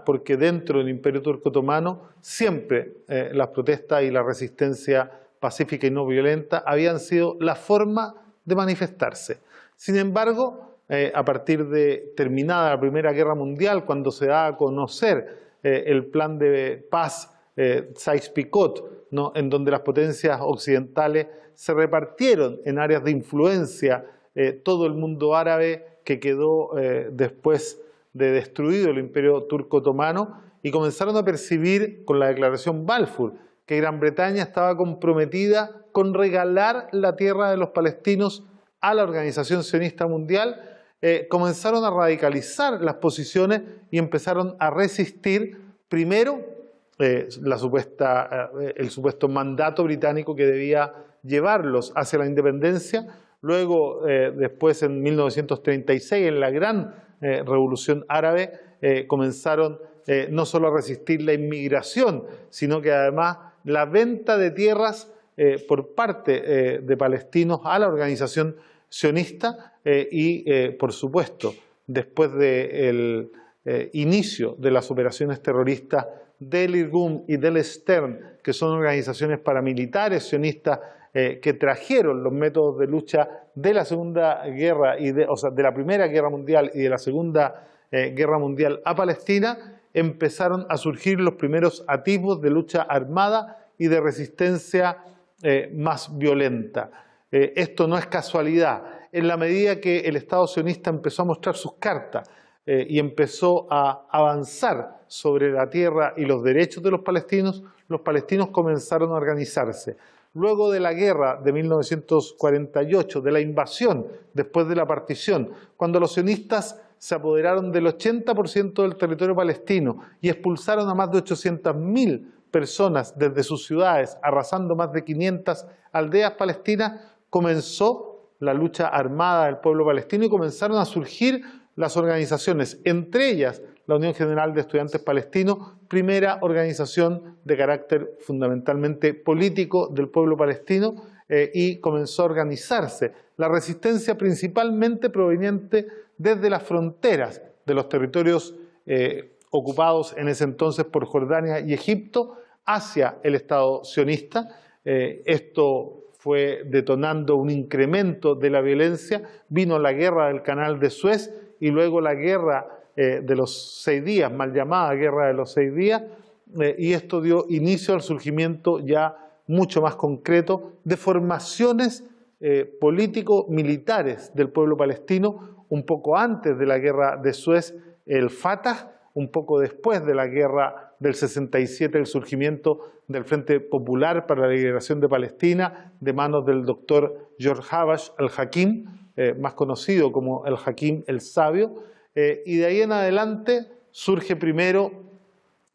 [SPEAKER 1] porque dentro del Imperio Turco Otomano siempre las protestas y la resistencia pacífica y no violenta habían sido la forma de manifestarse. Sin embargo, a partir de terminada la Primera Guerra Mundial, cuando se da a conocer el plan de paz Sykes-Picot, ¿no?, en donde las potencias occidentales se repartieron en áreas de influencia todo el mundo árabe que quedó después de destruido el Imperio Turco Otomano, y comenzaron a percibir con la Declaración Balfour que Gran Bretaña estaba comprometida con regalar la tierra de los palestinos a la Organización Sionista Mundial, comenzaron a radicalizar las posiciones y empezaron a resistir primero el supuesto mandato británico que debía llevarlos hacia la independencia. Luego, después en 1936, en la gran revolución árabe, comenzaron no solo a resistir la inmigración, sino que además la venta de tierras por parte de palestinos a la organización sionista y, por supuesto, después del inicio de las operaciones terroristas del Irgun y del Stern, que son organizaciones paramilitares sionistas que trajeron los métodos de lucha de la Segunda Guerra, de la Primera Guerra Mundial y de la Segunda Guerra Mundial a Palestina, empezaron a surgir los primeros atisbos de lucha armada y de resistencia más violenta. Esto no es casualidad. En la medida que el Estado sionista empezó a mostrar sus cartas y empezó a avanzar sobre la tierra y los derechos de los palestinos comenzaron a organizarse. Luego de la guerra de 1948, de la invasión, después de la partición, cuando los sionistas se apoderaron del 80% del territorio palestino y expulsaron a más de 800.000 personas desde sus ciudades, arrasando más de 500 aldeas palestinas, comenzó la lucha armada del pueblo palestino y comenzaron a surgir las organizaciones, entre ellas la Unión General de Estudiantes Palestinos, primera organización de carácter fundamentalmente político del pueblo palestino, y comenzó a organizarse la resistencia principalmente proveniente desde las fronteras de los territorios ocupados en ese entonces por Jordania y Egipto hacia el Estado sionista. Esto fue detonando un incremento de la violencia, vino la guerra del Canal de Suez y luego la guerra de los 6 días, mal llamada Guerra de los 6 días, y esto dio inicio al surgimiento ya mucho más concreto de formaciones político-militares del pueblo palestino, un poco antes de la Guerra de Suez, el Fatah, un poco después de la Guerra del 67, el surgimiento del Frente Popular para la Liberación de Palestina, de manos del doctor George Habash al-Hakim, más conocido como el Hakim el Sabio, y de ahí en adelante surge primero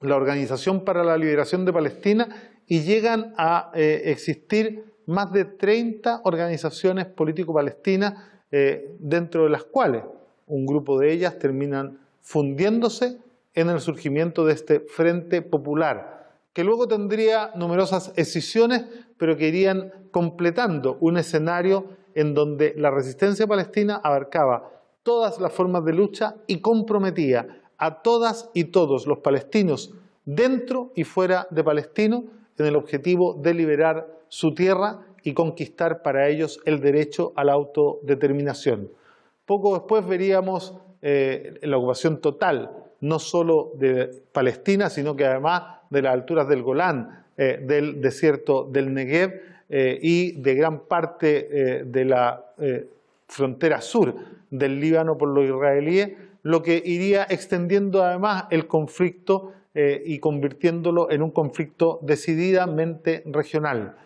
[SPEAKER 1] la Organización para la Liberación de Palestina y llegan a existir más de 30 organizaciones político-palestinas, dentro de las cuales un grupo de ellas terminan fundiéndose en el surgimiento de este Frente Popular, que luego tendría numerosas escisiones, pero que irían completando un escenario en donde la resistencia palestina abarcaba todas las formas de lucha y comprometía a todas y todos los palestinos dentro y fuera de Palestina en el objetivo de liberar su tierra y conquistar para ellos el derecho a la autodeterminación. Poco después veríamos la ocupación total, no solo de Palestina, sino que además de las alturas del Golán, del desierto del Negev y de gran parte de la frontera sur del Líbano por los israelíes, lo que iría extendiendo además el conflicto y convirtiéndolo en un conflicto decididamente regional.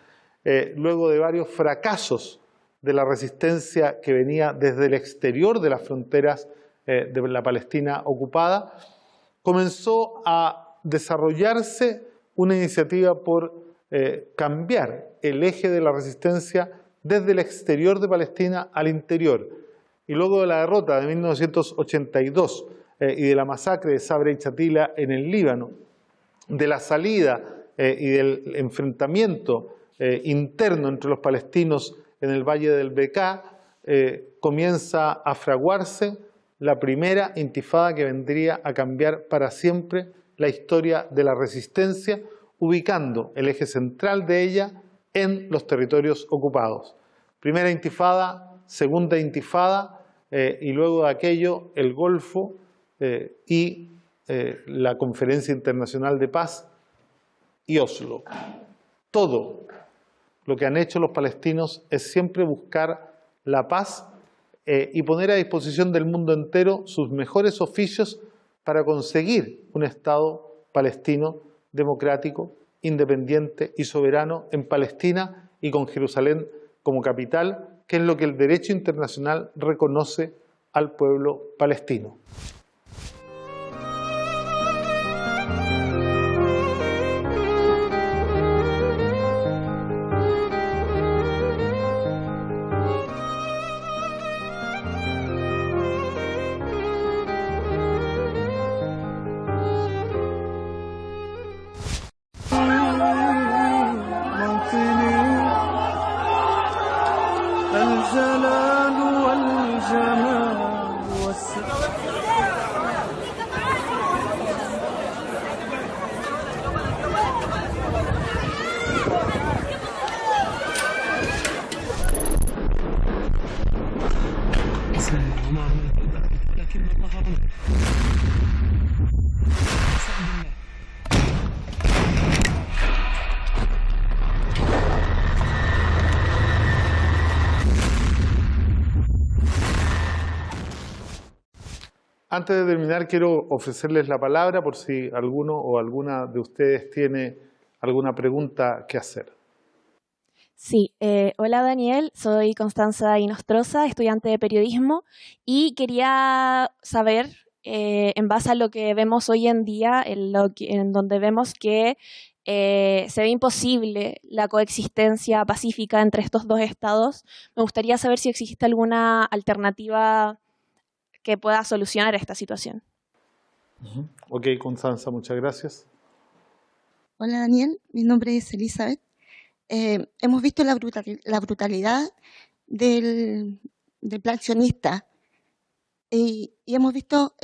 [SPEAKER 1] Luego de varios fracasos de la resistencia que venía desde el exterior de las fronteras de la Palestina ocupada, comenzó a desarrollarse una iniciativa por cambiar el eje de la resistencia desde el exterior de Palestina al interior. Y luego de la derrota de 1982 y de la masacre de Sabra y Shatila en el Líbano, de la salida y del enfrentamiento interno entre los palestinos en el Valle del Bekaa, comienza a fraguarse la primera intifada que vendría a cambiar para siempre la historia de la resistencia, ubicando el eje central de ella en los territorios ocupados. Primera intifada, segunda intifada, y luego de aquello el Golfo y la Conferencia Internacional de Paz y Oslo. Todo lo que han hecho los palestinos es siempre buscar la paz y poner a disposición del mundo entero sus mejores oficios para conseguir un Estado palestino democrático, independiente y soberano en Palestina y con Jerusalén como capital, que es lo que el derecho internacional reconoce al pueblo palestino. Antes de terminar, quiero ofrecerles la palabra por si alguno o alguna de ustedes tiene alguna pregunta que hacer.
[SPEAKER 10] Sí, hola Daniel, soy Constanza Inostroza, estudiante de periodismo, y quería saber, en base a lo que vemos hoy en día, en donde vemos que se ve imposible la coexistencia pacífica entre estos dos estados, me gustaría saber si existe alguna alternativa que pueda solucionar esta situación.
[SPEAKER 1] Ok, Constanza, muchas gracias.
[SPEAKER 11] Hola Daniel, mi nombre es Elizabeth. Hemos visto la brutalidad del plan sionista y hemos visto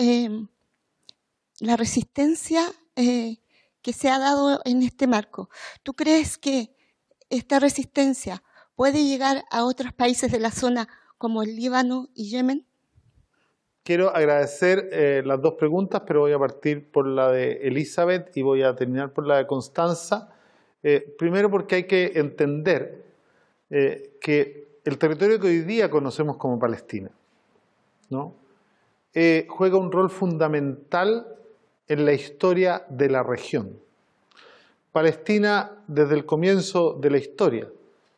[SPEAKER 11] la resistencia que se ha dado en este marco. ¿Tú crees que esta resistencia puede llegar a otros países de la zona como el Líbano y Yemen?
[SPEAKER 1] Quiero agradecer las dos preguntas, pero voy a partir por la de Elizabeth y voy a terminar por la de Constanza. Primero porque hay que entender que el territorio que hoy día conocemos como Palestina, ¿no? Juega un rol fundamental en la historia de la región. Palestina, desde el comienzo de la historia,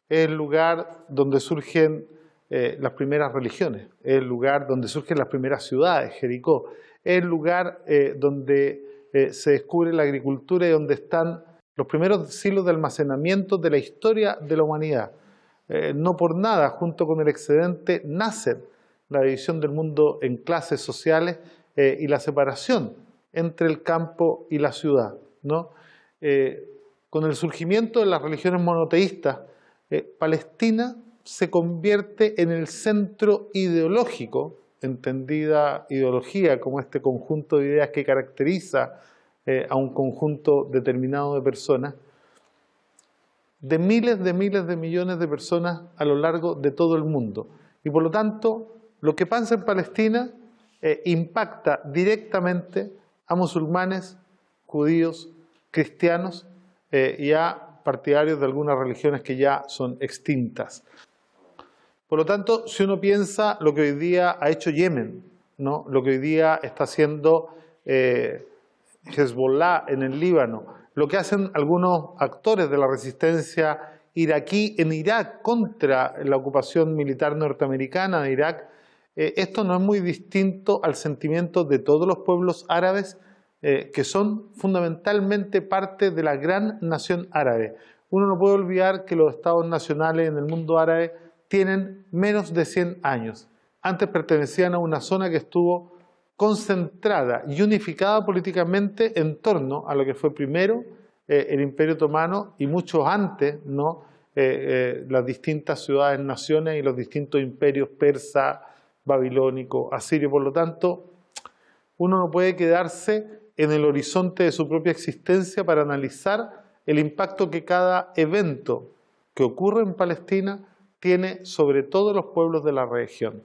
[SPEAKER 1] es el lugar donde surgen las primeras religiones, es el lugar donde surgen las primeras ciudades, Jericó, es el lugar donde se descubre la agricultura y donde están los primeros siglos de almacenamiento de la historia de la humanidad. No por nada, junto con el excedente, nace la división del mundo en clases sociales y la separación entre el campo y la ciudad, ¿no? Con el surgimiento de las religiones monoteístas, Palestina se convierte en el centro ideológico, entendida ideología como este conjunto de ideas que caracteriza a un conjunto determinado de personas, de miles de millones de personas a lo largo de todo el mundo. Y por lo tanto, lo que pasa en Palestina impacta directamente a musulmanes, judíos, cristianos y a partidarios de algunas religiones que ya son extintas. Por lo tanto, si uno piensa lo que hoy día ha hecho Yemen, ¿no? Lo que hoy día está haciendo Hezbollah en el Líbano, lo que hacen algunos actores de la resistencia iraquí en Irak contra la ocupación militar norteamericana de Irak, esto no es muy distinto al sentimiento de todos los pueblos árabes que son fundamentalmente parte de la gran nación árabe. Uno no puede olvidar que los estados nacionales en el mundo árabe tienen menos de 100 años. Antes pertenecían a una zona que estuvo concentrada y unificada políticamente en torno a lo que fue primero el Imperio Otomano y mucho antes, ¿no? las distintas ciudades-naciones y los distintos imperios persa, babilónico, asirio. Por lo tanto, uno no puede quedarse en el horizonte de su propia existencia para analizar el impacto que cada evento que ocurre en Palestina tiene sobre todos los pueblos de la región.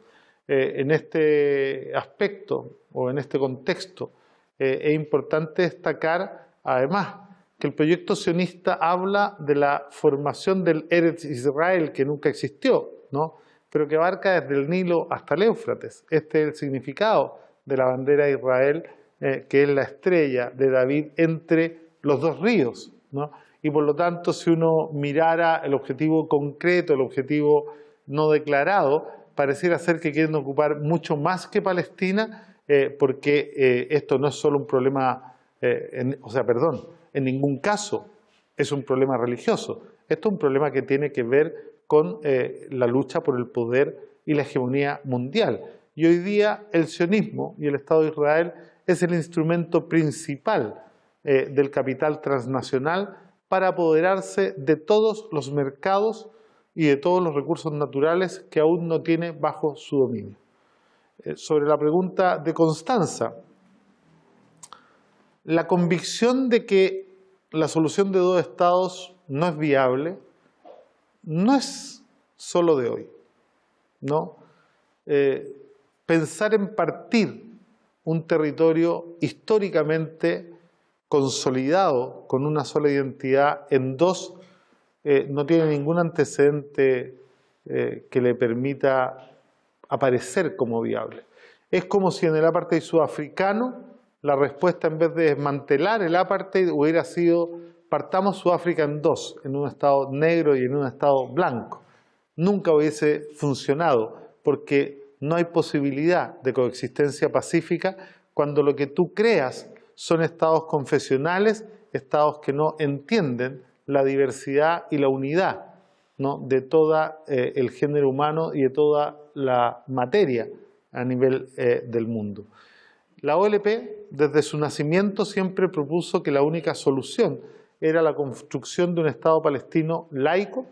[SPEAKER 1] En este aspecto o en este contexto es importante destacar además que el proyecto sionista habla de la formación del Eretz Israel, que nunca existió, ¿no? Pero que abarca desde el Nilo hasta el Éufrates. Este es el significado de la bandera de Israel, que es la estrella de David entre los dos ríos, ¿no? Y por lo tanto, si uno mirara el objetivo concreto, el objetivo no declarado, pareciera ser que quieren ocupar mucho más que Palestina, porque esto no es solo un problema, en ningún caso es un problema religioso. Esto es un problema que tiene que ver con la lucha por el poder y la hegemonía mundial. Y hoy día el sionismo y el Estado de Israel es el instrumento principal del capital transnacional para apoderarse de todos los mercados y de todos los recursos naturales que aún no tiene bajo su dominio. Sobre la pregunta de Constanza, la convicción de que la solución de dos estados no es viable no es solo de hoy, ¿no? Pensar en partir un territorio históricamente consolidado con una sola identidad en dos no tiene ningún antecedente que le permita aparecer como viable. Es como si en el apartheid sudafricano la respuesta, en vez de desmantelar el apartheid, hubiera sido: partamos Sudáfrica en dos, en un estado negro y en un estado blanco. Nunca hubiese funcionado, porque no hay posibilidad de coexistencia pacífica cuando lo que tú creas son estados confesionales, estados que no entienden la diversidad y la unidad, ¿no?, de todo el género humano y de toda la materia a nivel del mundo. La OLP, desde su nacimiento, siempre propuso que la única solución era la construcción de un Estado palestino laico,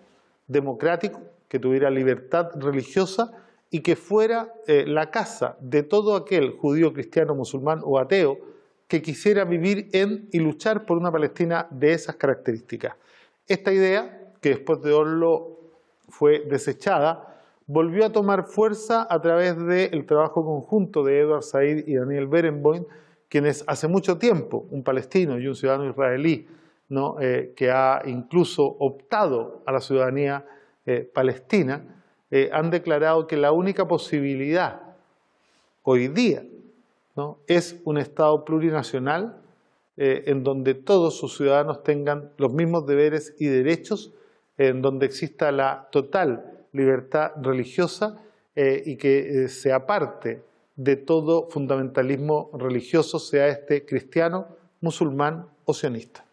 [SPEAKER 1] democrático, que tuviera libertad religiosa y que fuera la casa de todo aquel judío, cristiano, musulmán o ateo que quisiera vivir en y luchar por una Palestina de esas características. Esta idea, que después de Oslo fue desechada, volvió a tomar fuerza a través del trabajo conjunto de Edward Said y Daniel Barenboim, quienes hace mucho tiempo, un palestino y un ciudadano israelí, ¿no?, que ha incluso optado a la ciudadanía palestina, han declarado que la única posibilidad hoy día, ¿no?, es un Estado plurinacional en donde todos sus ciudadanos tengan los mismos deberes y derechos, en donde exista la total libertad religiosa y que se aparte de todo fundamentalismo religioso, sea este cristiano, musulmán o sionista.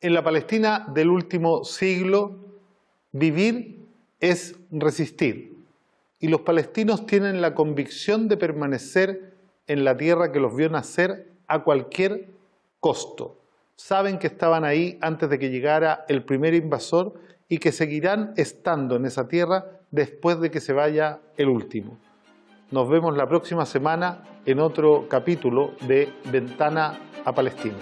[SPEAKER 1] En la Palestina del último siglo, vivir es resistir. Y los palestinos tienen la convicción de permanecer en la tierra que los vio nacer a cualquier costo. Saben que estaban ahí antes de que llegara el primer invasor y que seguirán estando en esa tierra después de que se vaya el último. Nos vemos la próxima semana en otro capítulo de Ventana a Palestina.